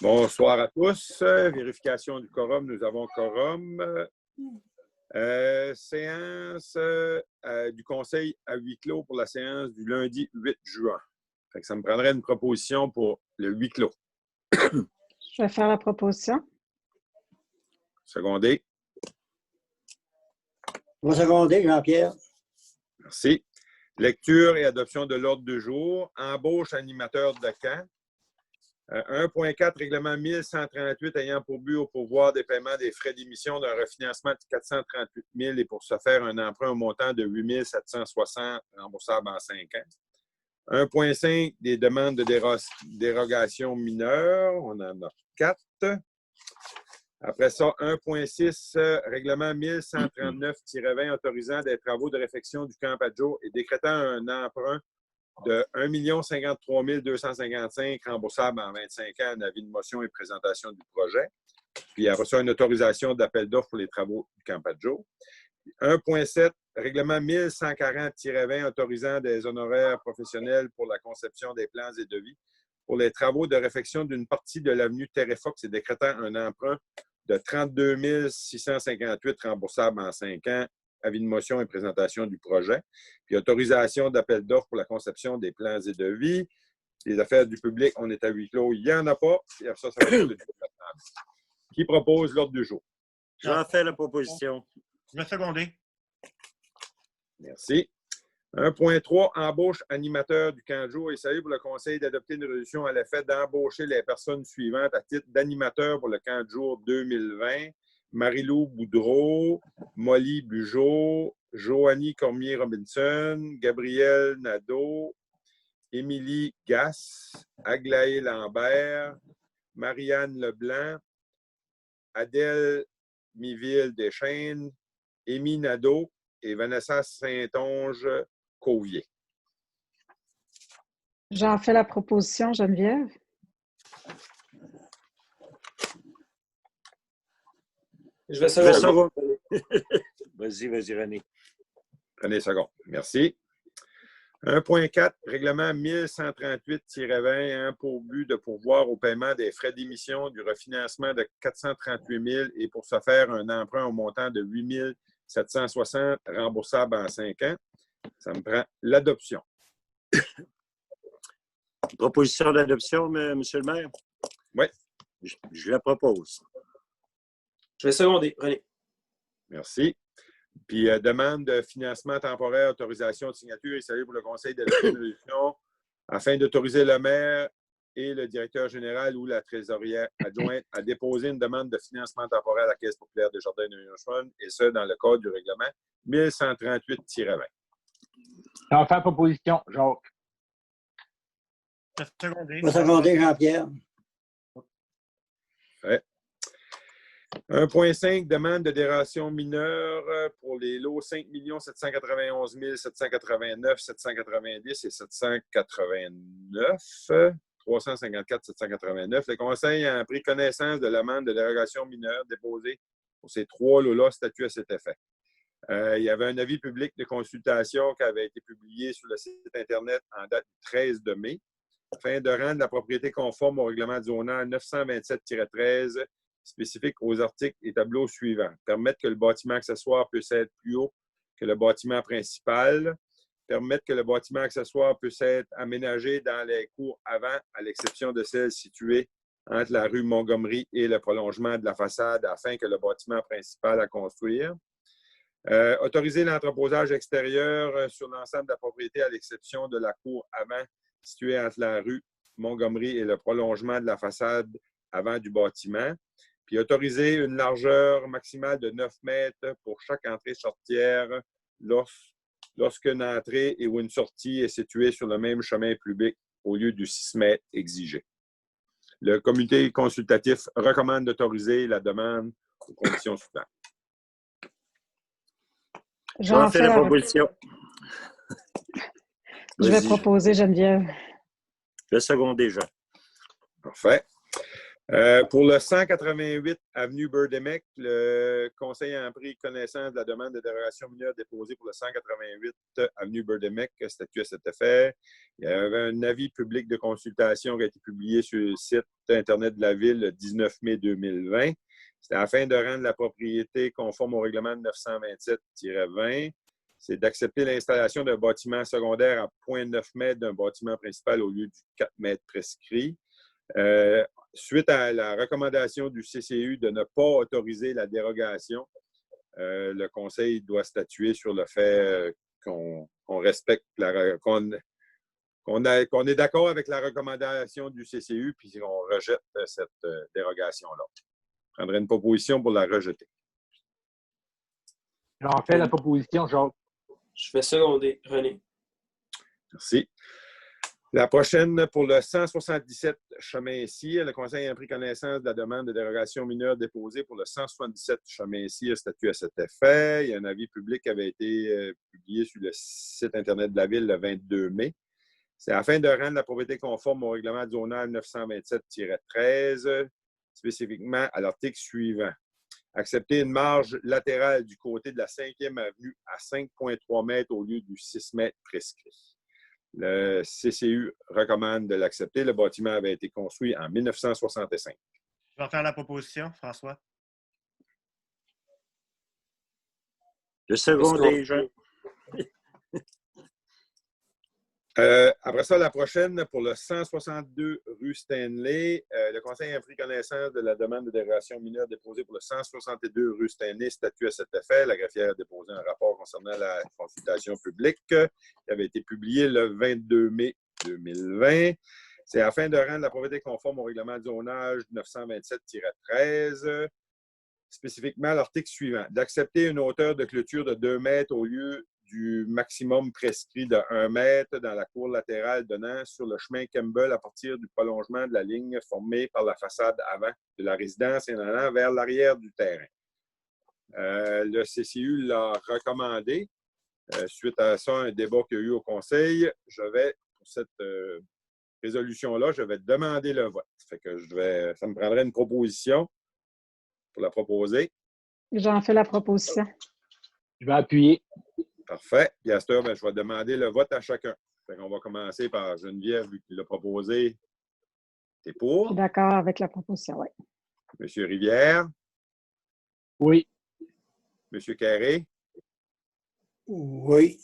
Bonsoir à tous. Vérification du quorum. Nous avons quorum. Séance du Conseil à huis clos pour la séance du lundi 8 juin. Fait que ça me prendrait une proposition pour le huis clos. Je vais faire la proposition. Secondé. Je vais seconder, Jean-Pierre. Merci. Lecture et adoption de l'ordre du jour. Embauche animateur de camp. 1.4, règlement 1138 ayant pour but au pourvoir des paiements des frais d'émission d'un refinancement de 438 000 et pour ce faire un emprunt au montant de 8 760 remboursables en 5 ans. 1.5, des demandes de dérogation mineures. On en a 4. Après ça, 1.6, règlement 1139-20 autorisant des travaux de réfection du camp Adjo et décrétant un emprunt de 1 053 255 remboursables en 25 ans en avis de motion et présentation du projet. Puis après ça, une autorisation d'appel d'offres pour les travaux du camp Adjo. 1.7, règlement 1140-20 autorisant des honoraires professionnels pour la conception des plans et devis pour les travaux de réfection d'une partie de l'avenue Terrefox et décrétant un emprunt de 32 658 remboursables en 5 ans, avis de motion et présentation du projet, puis autorisation d'appel d'offres pour la conception des plans et devis. Les affaires du public, on est à huis clos, il n'y en a pas. Puis ça va être le jour de la table. Qui propose l'ordre du jour? J'en fais la proposition. Je vais seconder. Merci. 1.3, embauche animateur du camp Adjo et salut pour le conseil d'adopter une résolution à l'effet d'embaucher les personnes suivantes à titre d'animateur pour le camp Adjo 2020. Marie-Lou Boudreau, Molly Bugeaud, Joanie Cormier-Robinson, Gabrielle Nadeau, Émilie Gasse, Aglaé Lambert, Marianne Leblanc, Adèle Miville-Deschênes, Émy Nadeau et Vanessa Saint-Onge-Cauvier. J'en fais la proposition, Geneviève. Je vais seconder. Vas-y, René. René Second. Merci. 1.4, règlement 1138-20 pour but de pourvoir au paiement des frais d'émission du refinancement de 438 000 et pour ce faire un emprunt au montant de 8 760 remboursables en 5 ans. Ça me prend l'adoption. Proposition d'adoption, M. le maire? Oui. Je la propose. Je vais seconder, René. Merci. Puis, demande de financement temporaire, autorisation de signature et salut pour le conseil de la résolution afin d'autoriser le maire et le directeur général ou la trésorière adjointe à déposer une demande de financement temporaire à la Caisse populaire des Jardins de Neuchâtel et ce, dans le cadre du règlement 1138-20. J'en fais la proposition, Jacques. Je vais seconder. Je vais seconder, Jean-Pierre. Ouais. 1.5, demande de dérogation mineure pour les lots 5 791 789, 790 et 789, 354 789. Le Conseil a pris connaissance de l'amende de dérogation mineure déposée pour ces 3 lots-là, statut à cet effet. Il y avait un avis public de consultation qui avait été publié sur le site Internet en date du 13 de mai, afin de rendre la propriété conforme au règlement de zonage 927-13 spécifique aux articles et tableaux suivants. Permettre que le bâtiment accessoire puisse être plus haut que le bâtiment principal. Permettre que le bâtiment accessoire puisse être aménagé dans les cours avant, à l'exception de celles situées entre la rue Montgomery et le prolongement de la façade afin que le bâtiment principal à construire. Autoriser l'entreposage extérieur sur l'ensemble de la propriété à l'exception de la cour avant située entre la rue Montgomery et le prolongement de la façade avant du bâtiment. Puis autoriser une largeur maximale de 9 mètres pour chaque entrée-sortière lorsqu'une entrée et ou une sortie est située sur le même chemin public au lieu du 6 mètres exigé. Le comité consultatif recommande d'autoriser la demande aux conditions suivantes. J'en fais la proposition. Je vais proposer, Geneviève. Je vais seconder, Jean. Parfait. Pour le 188 avenue Burdemec, le conseil a pris connaissance de la demande de dérogation mineure déposée pour le 188 avenue Burdemec, statut à cet effet. Il y avait un avis public de consultation qui a été publié sur le site Internet de la Ville le 19 mai 2020. C'était afin de rendre la propriété conforme au règlement de 927-20. C'est d'accepter l'installation d'un bâtiment secondaire à 0,9 mètres d'un bâtiment principal au lieu du 4 mètres prescrit. Suite à la recommandation du CCU de ne pas autoriser la dérogation, le Conseil doit statuer sur le fait qu'on respecte, qu'on est d'accord avec la recommandation du CCU, puis qu'on rejette cette dérogation-là. Je prendrai une proposition pour la rejeter. J'en fais la proposition, Jacques. Je vais seconder, René. Merci. La prochaine, pour le 177 chemin ici, le Conseil a pris connaissance de la demande de dérogation mineure déposée pour le 177 chemin ici, statut à cet effet. Il y a un avis public qui avait été publié sur le site Internet de la Ville le 22 mai. C'est afin de rendre la propriété conforme au règlement zonal 927-13, spécifiquement à l'article suivant. Accepter une marge latérale du côté de la 5e avenue à 5,3 mètres au lieu du 6 mètres prescrit. Le CCU recommande de l'accepter. Le bâtiment avait été construit en 1965. Je vais faire la proposition, François. Le secondé, Jean. Après ça, la prochaine, pour le 162 rue Stanley, le Conseil a pris connaissance de la demande de dérogation mineure déposée pour le 162 rue Stanley, statut à cet effet. La greffière a déposé un rapport concernant la consultation publique qui avait été publié le 22 mai 2020. C'est afin de rendre la propriété conforme au règlement de zonage 927-13, spécifiquement à l'article suivant, d'accepter une hauteur de clôture de 2 mètres au lieu du maximum prescrit de 1 mètre dans la cour latérale donnant sur le chemin Campbell à partir du prolongement de la ligne formée par la façade avant de la résidence et en allant vers l'arrière du terrain. Le CCU l'a recommandé. Suite à ça, un débat qu'il y a eu au Conseil, pour cette résolution-là, je vais demander le vote. Fait que ça me prendrait une proposition pour la proposer. J'en fais la proposition. Je vais appuyer. Parfait. Puis à cette heure, je vais demander le vote à chacun. On va commencer par Geneviève, vu qu'il l'a proposé. T'es pour? Je suis d'accord avec la proposition, oui. Monsieur Rivière? Oui. Monsieur Carré? Oui.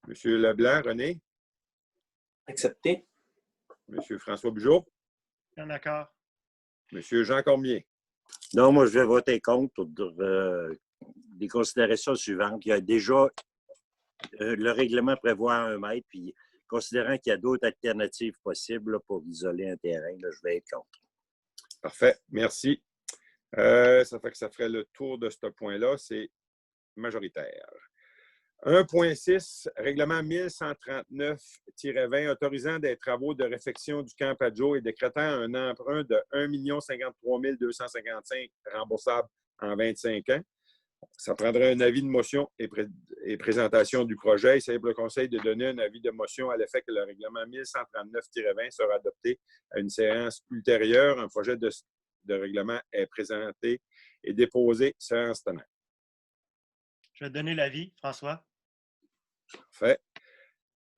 Monsieur Leblanc, René? Accepté. Monsieur François Bugeaud? Bien d'accord. Monsieur Jean Cormier? Non, moi, je vais voter contre pour des considérations suivantes. Il y a déjà, le règlement prévoit 1 mètre, puis considérant qu'il y a d'autres alternatives possibles là, pour isoler un terrain, là, je vais être contre. Parfait. Merci. Ça fait que ça ferait le tour de ce point-là. C'est majoritaire. 1.6, règlement 1139-20 autorisant des travaux de réfection du camp Padjo et décrétant un emprunt de 1 053 255 remboursable en 25 ans. Ça prendrait un avis de motion et présentation du projet. Il s'agit pour le Conseil de donner un avis de motion à l'effet que le règlement 1139-20 sera adopté à une séance ultérieure. Un projet de règlement est présenté et déposé séance tenante. Je vais donner l'avis, François. Parfait.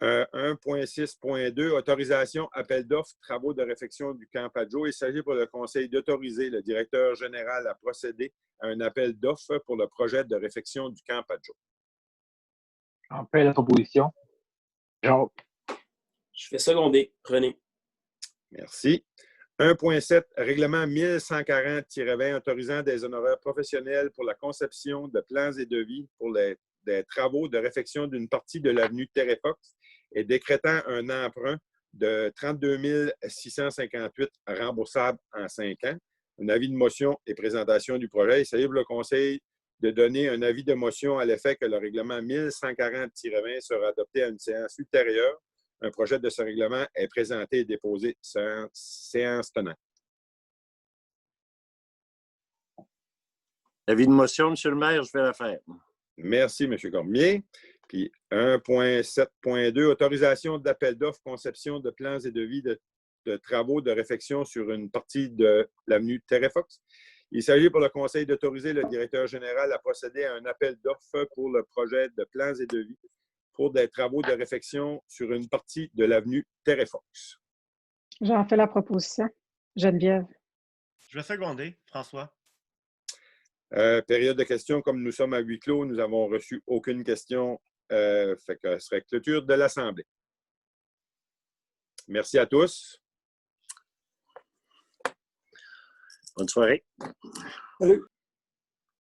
1.6.2, autorisation, appel d'offres, travaux de réfection du camp Padjo. Il s'agit pour le Conseil d'autoriser le directeur général à procéder à un appel d'offres pour le projet de réfection du camp Padjo. J'en fais la proposition. Jacques. Je vais seconder, René. Merci. 1.7, règlement 1140-20 autorisant des honoraires professionnels pour la conception de plans et devis pour des travaux de réfection d'une partie de l'avenue Terrefox et décrétant un emprunt de 32 658 remboursables en 5 ans. Un avis de motion et présentation du projet. Il s'agit pour le Conseil de donner un avis de motion à l'effet que le règlement 1140-20 sera adopté à une séance ultérieure. Un projet de ce règlement est présenté et déposé séance tenante. Avis de motion, M. le maire, je vais la faire. Merci, M. Cormier. Puis 1.7.2, autorisation d'appel d'offres, conception de plans et devis de de travaux de réfection sur une partie de l'avenue Terrefox. Il s'agit pour le Conseil d'autoriser le directeur général à procéder à un appel d'offres pour le projet de plans et devis pour des travaux de réfection sur une partie de l'avenue Terrefox. J'en fais la proposition. Geneviève. Je vais seconder. François. Période de questions, comme nous sommes à huis clos, nous n'avons reçu aucune question. Fait que ce serait clôture de l'Assemblée. Merci à tous. Bonne soirée. Salut.